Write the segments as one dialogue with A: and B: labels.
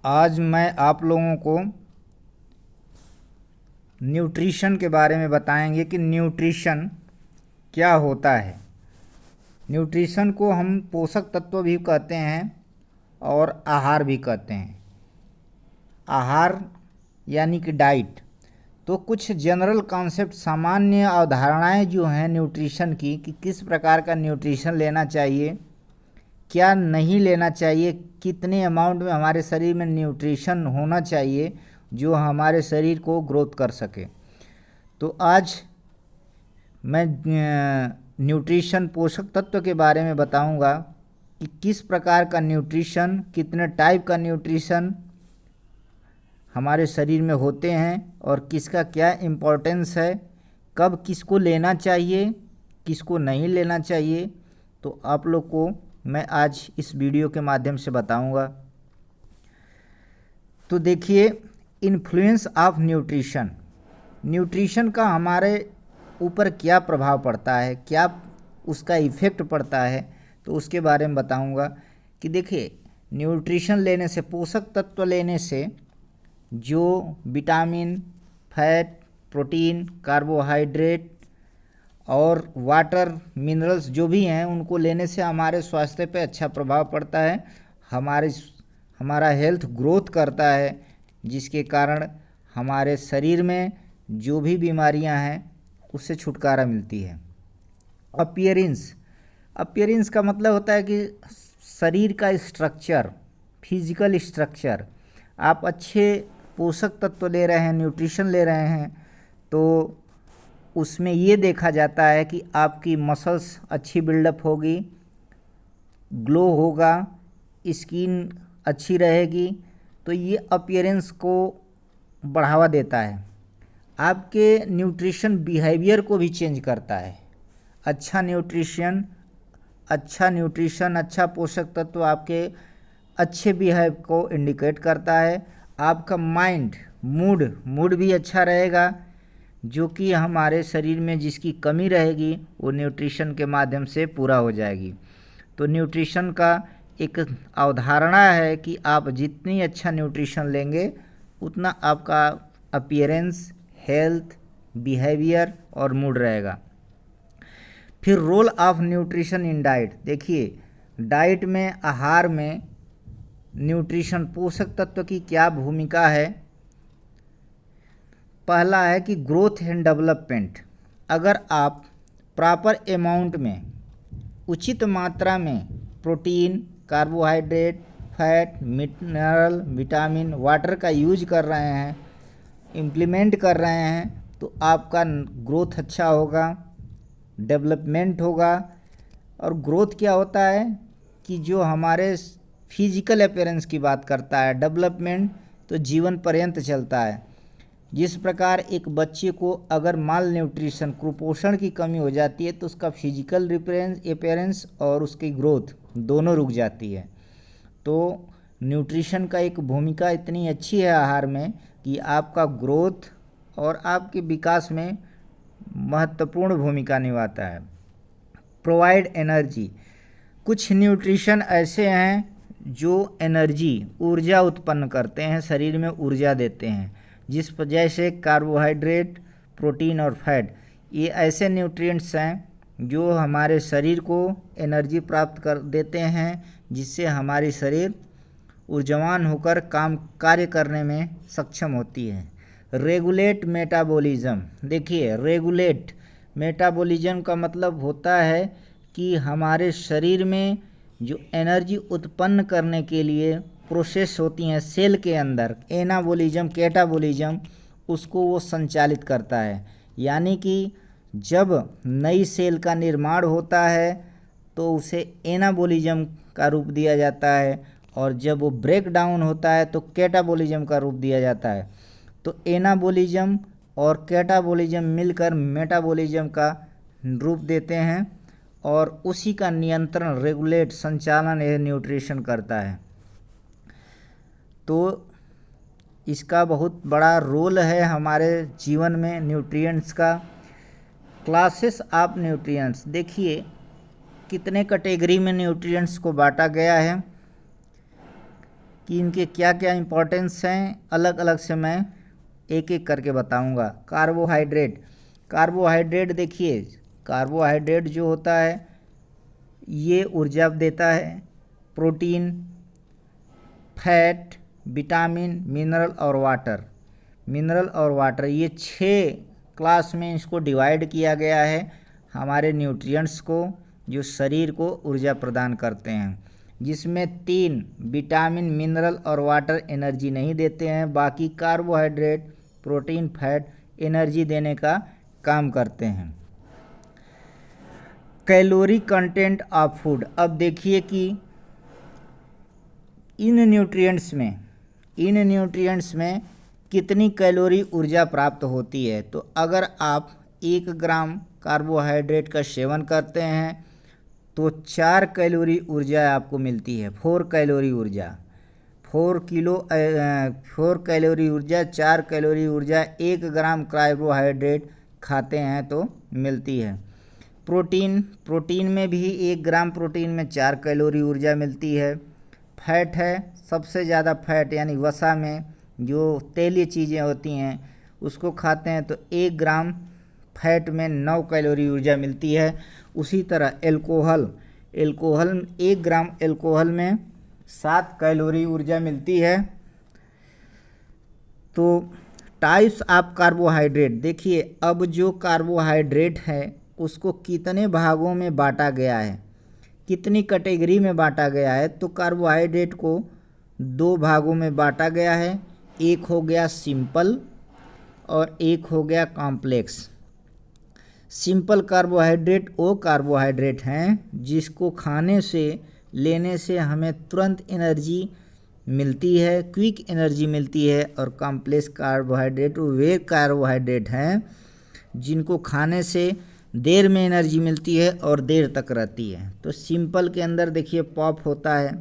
A: आज मैं आप लोगों को न्यूट्रिशन के बारे में बताएंगे कि न्यूट्रिशन क्या होता है। न्यूट्रिशन को हम पोषक तत्व भी कहते हैं और आहार भी कहते हैं। आहार यानी कि डाइट। तो कुछ जनरल कॉन्सेप्ट, सामान्य अवधारणाएं जो हैं न्यूट्रिशन की, कि किस प्रकार का न्यूट्रिशन लेना चाहिए, क्या नहीं लेना चाहिए, कितने अमाउंट में हमारे शरीर में न्यूट्रिशन होना चाहिए जो हमारे शरीर को ग्रोथ कर सके। तो आज मैं न्यूट्रिशन, पोषक तत्व के बारे में बताऊंगा कि किस प्रकार का न्यूट्रिशन, कितने टाइप का न्यूट्रिशन हमारे शरीर में होते हैं और किसका क्या इम्पोर्टेंस है, कब किसको लेना चाहिए, किसको नहीं लेना चाहिए। तो आप लोग को मैं आज इस वीडियो के माध्यम से बताऊंगा। तो देखिए, इन्फ्लुएंस ऑफ न्यूट्रिशन। न्यूट्रिशन का हमारे ऊपर क्या प्रभाव पड़ता है, क्या उसका इफ़ेक्ट पड़ता है, तो उसके बारे में बताऊंगा। कि देखिए, न्यूट्रिशन लेने से, पोषक तत्व लेने से जो विटामिन, फैट, प्रोटीन, कार्बोहाइड्रेट और वाटर, मिनरल्स जो भी हैं, उनको लेने से हमारे स्वास्थ्य पे अच्छा प्रभाव पड़ता है। हमारा हेल्थ ग्रोथ करता है, जिसके कारण हमारे शरीर में जो भी बीमारियां हैं उससे छुटकारा मिलती है। अपीयरेंस का मतलब होता है कि शरीर का स्ट्रक्चर, फिजिकल स्ट्रक्चर। आप अच्छे पोषक तत्व ले रहे हैं, न्यूट्रिशन ले रहे हैं, तो उसमें ये देखा जाता है कि आपकी मसल्स अच्छी बिल्डअप होगी, ग्लो होगा, स्किन अच्छी रहेगी। तो ये अपीयरेंस को बढ़ावा देता है। आपके न्यूट्रिशन बिहेवियर को भी चेंज करता है। अच्छा न्यूट्रिशन, अच्छा पोषक तत्व आपके अच्छे बिहेव को इंडिकेट करता है। आपका माइंड, मूड भी अच्छा रहेगा, जो कि हमारे शरीर में जिसकी कमी रहेगी वो न्यूट्रिशन के माध्यम से पूरा हो जाएगी। तो न्यूट्रिशन का एक अवधारणा है कि आप जितनी अच्छा न्यूट्रिशन लेंगे उतना आपका अपीयरेंस, हेल्थ, बिहेवियर और मूड रहेगा। फिर role of nutrition in diet. देखिए, डाइट में, आहार में न्यूट्रिशन, पोषक तत्व की क्या भूमिका है। पहला है कि ग्रोथ एंड डेवलपमेंट। अगर आप प्रॉपर अमाउंट में, उचित मात्रा में protein, carbohydrate, fat, mineral, vitamin, water का यूज कर रहे हैं, इम्प्लीमेंट कर रहे हैं, तो आपका ग्रोथ अच्छा होगा, डेवलपमेंट होगा। और ग्रोथ क्या होता है कि जो हमारे फिजिकल अपीयरेंस की बात करता है। डेवलपमेंट तो जीवन पर्यंत चलता है। जिस प्रकार एक बच्चे को अगर माल न्यूट्रिशन, कुपोषण की कमी हो जाती है, तो उसका फिजिकल अपीयरेंस और उसकी ग्रोथ दोनों रुक जाती है। तो न्यूट्रिशन का एक भूमिका इतनी अच्छी है आहार में कि आपका ग्रोथ और आपके विकास में महत्वपूर्ण भूमिका निभाता है। Provide energy. कुछ न्यूट्रिशन ऐसे हैं जो एनर्जी, ऊर्जा उत्पन्न करते हैं, शरीर में ऊर्जा देते हैं, जैसे कार्बोहाइड्रेट, प्रोटीन और फैट। ये ऐसे न्यूट्रिएंट्स हैं जो हमारे शरीर को एनर्जी प्राप्त कर देते हैं, जिससे हमारी शरीर ऊर्जावान होकर कार्य करने में सक्षम होती है। Regulate metabolism. देखिए, रेगुलेट मेटाबॉलिज्म का मतलब होता है कि हमारे शरीर में जो एनर्जी उत्पन्न करने के लिए प्रोसेस होती हैं सेल के अंदर, एनाबॉलिज्म, कैटाबॉलिज्म, उसको वो संचालित करता है। यानी कि जब नई सेल का निर्माण होता है तो उसे एनाबॉलिज्म का रूप दिया जाता है, और जब वो ब्रेक डाउन होता है तो कैटाबॉलिज्म का रूप दिया जाता है। तो एनाबॉलिज्म और कैटाबॉलिज्म मिलकर मेटाबॉलिज्म का रूप देते हैं, और उसी का नियंत्रण, रेगुलेट, संचालन यह न्यूट्रिशन करता है। तो इसका बहुत बड़ा रोल है हमारे जीवन में न्यूट्रिएंट्स का। Classes of nutrients. देखिए, कितने कैटेगरी में न्यूट्रिएंट्स को बांटा गया है कि इनके क्या क्या इम्पोर्टेंस हैं, अलग अलग से मैं एक एक करके बताऊंगा। कार्बोहाइड्रेट, कार्बोहाइड्रेट देखिए, कार्बोहाइड्रेट जो होता है ये ऊर्जा देता है। प्रोटीन, फैट, विटामिन, मिनरल और वाटर, मिनरल और वाटर, ये 6 क्लास में इसको डिवाइड किया गया है। हमारे न्यूट्रिएंट्स को जो शरीर को ऊर्जा प्रदान करते हैं, जिसमें 3 विटामिन, मिनरल और वाटर एनर्जी नहीं देते हैं। बाकी कार्बोहाइड्रेट, प्रोटीन, फैट एनर्जी देने का काम करते हैं। कैलोरी कंटेंट ऑफ फूड, अब देखिए कि इन न्यूट्रिएंट्स में कितनी कैलोरी ऊर्जा प्राप्त होती है। तो अगर आप 1 ग्राम कार्बोहाइड्रेट का सेवन करते हैं तो 4 कैलोरी ऊर्जा आपको मिलती है। 4 कैलोरी ऊर्जा, 4 कैलोरी ऊर्जा, 4 कैलोरी ऊर्जा 1 ग्राम कार्बोहाइड्रेट खाते हैं तो मिलती है। प्रोटीन में भी 1 ग्राम प्रोटीन में 4 कैलोरी ऊर्जा मिलती है। फैट है, सबसे ज़्यादा फैट यानी वसा में जो तेलीय चीज़ें होती हैं उसको खाते हैं तो 1 ग्राम फैट में 9 कैलोरी ऊर्जा मिलती है। उसी तरह एल्कोहल 1 ग्राम एल्कोहल में 7 कैलोरी ऊर्जा मिलती है। तो टाइप्स ऑफ कार्बोहाइड्रेट देखिए, अब जो कार्बोहाइड्रेट है उसको कितने भागों में बांटा गया है, कितनी कैटेगरी में बांटा गया है। तो कार्बोहाइड्रेट को 2 भागों में बांटा गया है। एक हो गया सिंपल और एक हो गया कॉम्प्लेक्स। सिंपल कार्बोहाइड्रेट वो कार्बोहाइड्रेट हैं जिसको खाने से, लेने से हमें तुरंत एनर्जी मिलती है, क्विक एनर्जी मिलती है। और कॉम्प्लेक्स कार्बोहाइड्रेट वे कार्बोहाइड्रेट हैं जिनको खाने से देर में एनर्जी मिलती है और देर तक रहती है। तो सिंपल के अंदर देखिए पॉप होता है,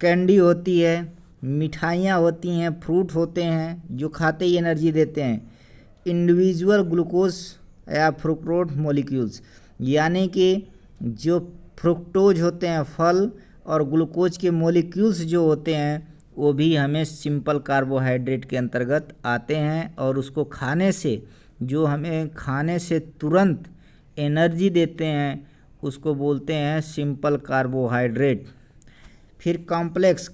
A: कैंडी होती है, मिठाइयाँ होती हैं, फ्रूट होते हैं जो खाते ही एनर्जी देते हैं। इंडिविजुअल ग्लूकोज या फ्रुक्टोज मॉलिक्यूल्स, यानी कि जो फ्रुक्टोज होते हैं फल और ग्लूकोज के मॉलिक्यूल्स जो होते हैं वो भी हमें सिंपल कार्बोहाइड्रेट के अंतर्गत आते हैं। और उसको खाने से, जो हमें खाने से तुरंत एनर्जी देते हैं, उसको बोलते हैं सिंपल कार्बोहाइड्रेट। फिर कॉम्प्लेक्स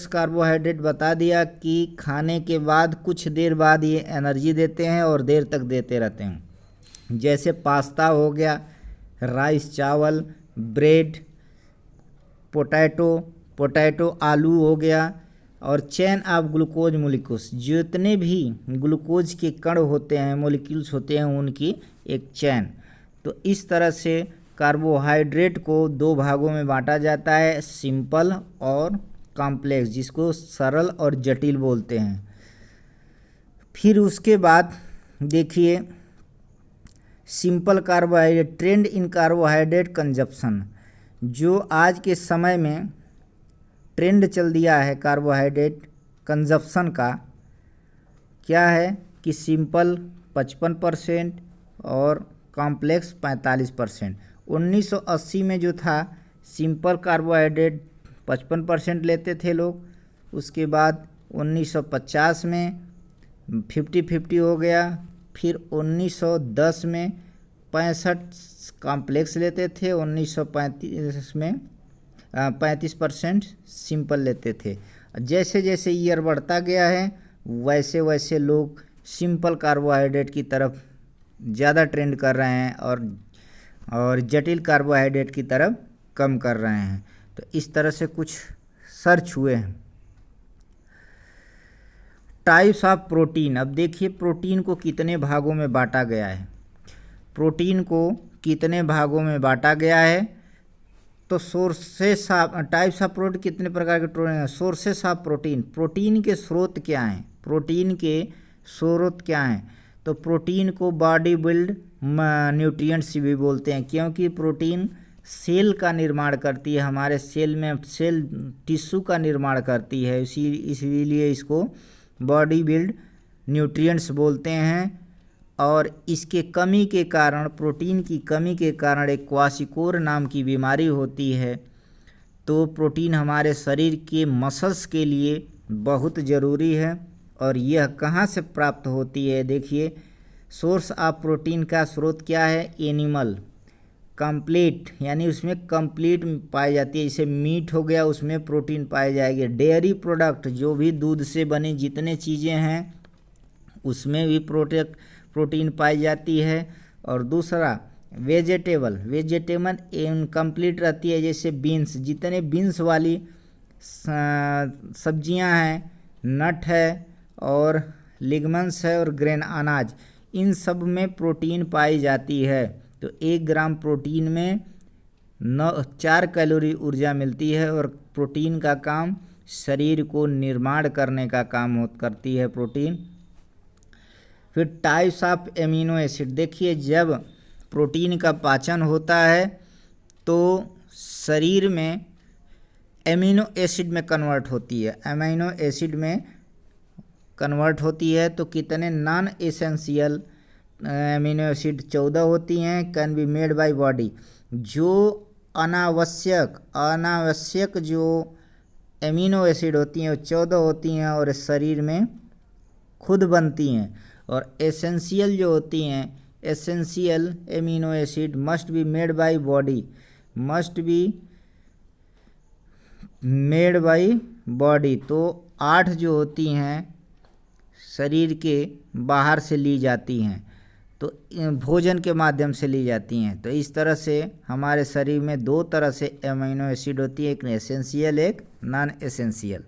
A: कार्बोहाइड्रेट बता दिया कि खाने के बाद कुछ देर बाद ये एनर्जी देते हैं और देर तक देते रहते हैं। जैसे पास्ता हो गया, राइस चावल, ब्रेड, पोटैटो आलू हो गया। और चेन ऑफ ग्लूकोज मॉलिक्यूल्स, जितने भी ग्लूकोज के कण होते हैं, मॉलिक्यूल्स होते हैं, उनकी एक चेन। तो इस तरह से कार्बोहाइड्रेट को 2 भागों में बांटा जाता है, सिंपल और कॉम्प्लेक्स, जिसको सरल और जटिल बोलते हैं। फिर उसके बाद देखिए सिंपल कार्बोहाइड्रेट, ट्रेंड इन कार्बोहाइड्रेट कंजप्शन, जो आज के समय में ट्रेंड चल दिया है कार्बोहाइड्रेट कंजप्शन का, क्या है कि सिंपल 55% और कॉम्प्लेक्स 45%। 1980 में जो था सिंपल कार्बोहाइड्रेट 55% लेते थे लोग। उसके बाद 1950 में 50-50 हो गया। फिर 1910 में 65 कॉम्प्लेक्स लेते थे, 1935 में 35% सिंपल लेते थे। जैसे जैसे ईयर बढ़ता गया है वैसे वैसे लोग सिंपल कार्बोहाइड्रेट की तरफ ज़्यादा ट्रेंड कर रहे हैं और जटिल कार्बोहाइड्रेट की तरफ कम कर रहे हैं। तो इस तरह से कुछ सर्च हुए हैं। टाइप्स ऑफ प्रोटीन, अब देखिए प्रोटीन को कितने भागों में बांटा गया है। प्रोटीन को कितने भागों में बांटा गया है, तो sources of types of protein, कितने प्रकार के प्रोटीन हैं। सोर्सेस ऑफ प्रोटीन, प्रोटीन के स्रोत क्या हैं, प्रोटीन के स्रोत क्या हैं। तो प्रोटीन को बॉडी बिल्ड न्यूट्रिएंट्स भी बोलते हैं, क्योंकि प्रोटीन सेल का निर्माण करती है, हमारे सेल में सेल टिश्यू का निर्माण करती है, इसीलिए इसको बॉडी बिल्ड न्यूट्रिएंट्स बोलते हैं। और इसके कमी के कारण, प्रोटीन की कमी के कारण एक क्वाशिकोर नाम की बीमारी होती है। तो प्रोटीन हमारे शरीर के मसल्स के लिए बहुत ज़रूरी है। और यह कहाँ से प्राप्त होती है? देखिए, सोर्स ऑफ प्रोटीन का स्रोत क्या है? एनिमल। कंप्लीट यानी उसमें कंप्लीट पाई जाती है, जैसे मीट हो गया उसमें प्रोटीन पाई जाएगी। डेयरी प्रोडक्ट जो भी दूध से बनी जितने चीज़ें हैं उसमें भी प्रोटीन पाई जाती है। और दूसरा वेजिटेबल इनकम्प्लीट रहती है, जैसे बीन्स, जितने बीन्स वाली सब्जियां हैं, नट है और लिगमेंट्स है और ग्रेन अनाज, इन सब में प्रोटीन पाई जाती है। तो 1 ग्राम प्रोटीन में 4 कैलोरी ऊर्जा मिलती है। और प्रोटीन का काम शरीर को निर्माण करने का काम करती है प्रोटीन। फिर टाइप्स ऑफ एमिनो एसिड, देखिए जब प्रोटीन का पाचन होता है तो शरीर में एमिनो एसिड में कन्वर्ट होती है, अमीनो एसिड में कन्वर्ट होती है। तो कितने नॉन एसेंशियल एमिनो एसिड 14 होती हैं, can be made by body. जो अनावश्यक जो एमिनो एसिड होती हैं वो 14 होती हैं और शरीर में खुद बनती हैं। और एसेंशियल जो होती हैं, essential amino acid must be made by body, तो 8 जो होती हैं शरीर के बाहर से ली जाती हैं, तो भोजन के माध्यम से ली जाती हैं। तो इस तरह से हमारे शरीर में 2 तरह से एमिनो एसिड होती है, एक एसेंशियल एक नॉन एसेंशियल।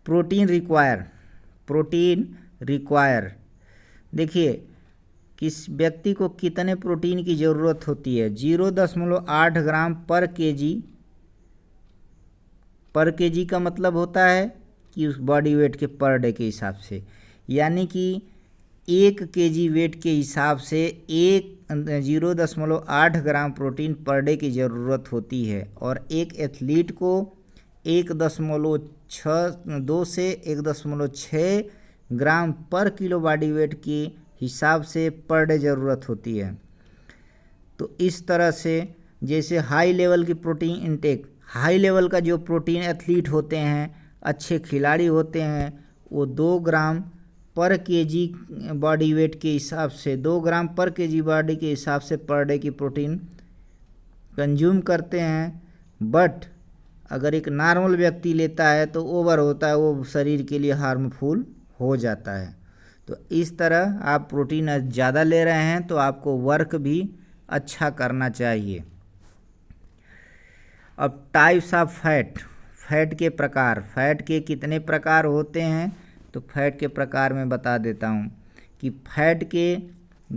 A: प्रोटीन रिक्वायर, देखिए किस व्यक्ति को कितने प्रोटीन की ज़रूरत होती है? 0.8 ग्राम पर केजी का मतलब होता है कि उस बॉडी वेट के पर डे के हिसाब से, यानी कि 1 केजी वेट के हिसाब से 0.8 ग्राम प्रोटीन पर डे की ज़रूरत होती है। और एक एथलीट को 1.2 से 1.6 ग्राम पर किलो बॉडी वेट के हिसाब से पर डे ज़रूरत होती है। तो इस तरह से जैसे हाई लेवल की प्रोटीन इंटेक, हाई लेवल का जो प्रोटीन एथलीट होते हैं, अच्छे खिलाड़ी होते हैं, वो 2 ग्राम पर केजी बॉडी वेट के हिसाब से 2 ग्राम पर केजी बॉडी के हिसाब से पर डे की प्रोटीन कंज्यूम करते हैं। बट अगर एक नॉर्मल व्यक्ति लेता है तो ओवर होता है, वो शरीर के लिए हार्मफुल हो जाता है। तो इस तरह आप प्रोटीन ज़्यादा ले रहे हैं तो आपको वर्क भी अच्छा करना चाहिए। अब टाइप्स ऑफ फैट के प्रकार, फैट के कितने प्रकार होते हैं? तो फैट के प्रकार में बता देता हूँ कि फैट के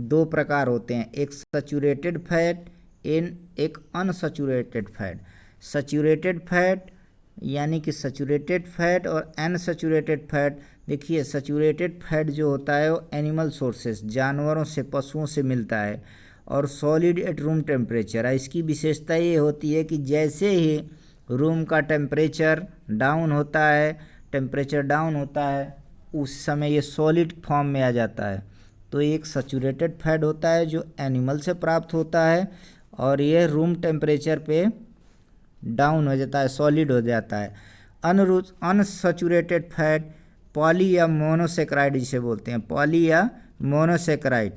A: 2 प्रकार होते हैं, एक सैचुरेटेड फैट, एक अनसैचुरेटेड फैट। सैचुरेटेड फैट यानी कि सैचुरेटेड फैट और अनसैचुरेटेड फैट। देखिए सैचुरेटेड फैट जो होता है वो एनिमल सोर्सेस, जानवरों से, पशुओं से मिलता है और सॉलिड एट रूम टेम्परेचर। इसकी विशेषता ये होती है कि जैसे ही रूम का टेम्परेचर डाउन होता है, उस समय ये सॉलिड फॉर्म में आ जाता है। तो एक सैचुरेटेड फैट होता है जो एनिमल से प्राप्त होता है और ये रूम टेम्परेचर पे डाउन हो जाता है, सॉलिड हो जाता है। अनसैचुरेटेड फैट पॉली या मोनोसेक्राइड जिसे बोलते हैं, पॉली या मोनोसेक्राइड,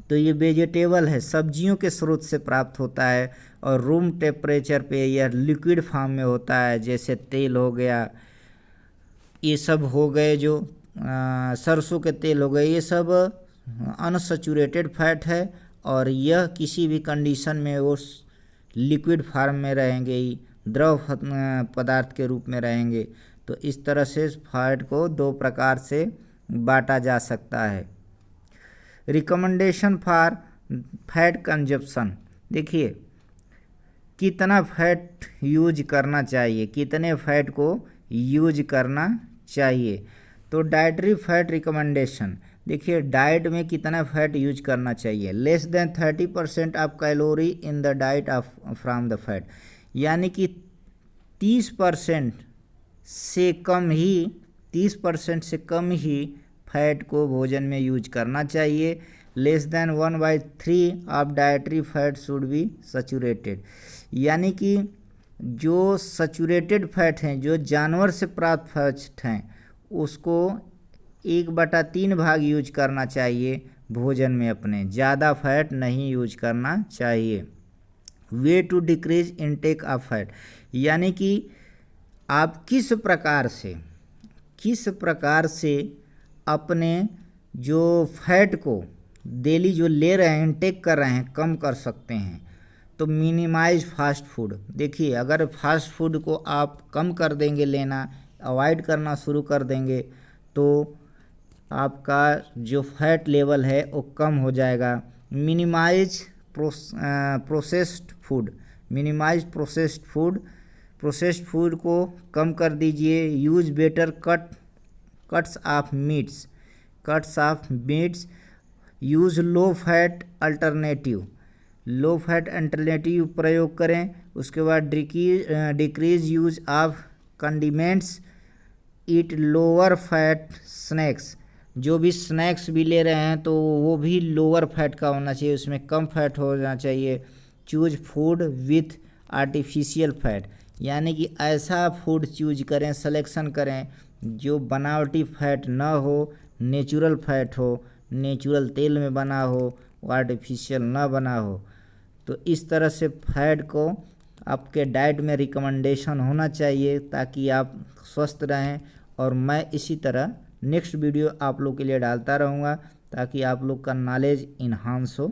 A: तो ये वेजिटेबल है, सब्जियों के स्रोत से प्राप्त होता है और रूम टेम्परेचर पे यह लिक्विड फॉर्म में होता है, जैसे तेल हो गया, ये सब हो गए, जो सरसों के तेल हो गए, ये सब अनसैचुरेटेड फैट है और यह किसी भी कंडीशन में वो लिक्विड फॉर्म में रहेंगे ही, द्रव पदार्थ के रूप में रहेंगे। तो इस तरह से फैट को 2 प्रकार से बांटा जा सकता है। रिकमेंडेशन फॉर फैट कंजप्शन, देखिए कितना फैट यूज करना चाहिए, कितने फैट को यूज करना चाहिए। तो डाइटरी फैट रिकमेंडेशन, देखिए डाइट में कितना फैट यूज करना चाहिए। Less than 30% of calorie in the diet of from the fat, यानी कि 30% से कम ही फैट को भोजन में यूज करना चाहिए। Less than 1/3 of dietary fat should be saturated, यानी कि जो सैचुरेटेड फैट हैं, जो जानवर से प्राप्त फैट हैं, उसको 1/3 भाग यूज करना चाहिए भोजन में अपने, ज़्यादा फैट नहीं यूज करना चाहिए। Way to decrease intake of fat, यानी कि आप किस प्रकार से अपने जो फैट को डेली जो ले रहे हैं, इनटेक कर रहे हैं, कम कर सकते हैं। तो मिनिमाइज फास्ट फूड, देखिए अगर फास्ट फूड को आप कम कर देंगे लेना, अवॉइड करना शुरू कर देंगे, तो आपका जो फैट लेवल है वो कम हो जाएगा। Minimise processed food, processed food को कम कर दीजिए। Use better cuts of meats, use low fat alternative प्रयोग करें। उसके बाद decrease use of condiments, eat lower fat snacks, जो भी स्नैक्स भी ले रहे हैं तो वो भी लोअर फैट का होना चाहिए, उसमें कम फैट होना चाहिए। Choose food with artificial fat, यानी कि ऐसा फूड चूज करें, सिलेक्शन करें जो बनावटी फैट ना हो, नेचुरल फैट हो, नेचुरल तेल में बना हो, आर्टिफिशियल ना बना हो। तो इस तरह से फैट को आपके डाइट में रिकमेंडेशन होना चाहिए ताकि आप स्वस्थ रहें। और मैं इसी तरह नेक्स्ट वीडियो आप लोग के लिए डालता रहूँगा ताकि आप लोग का नॉलेज इन्हांस हो।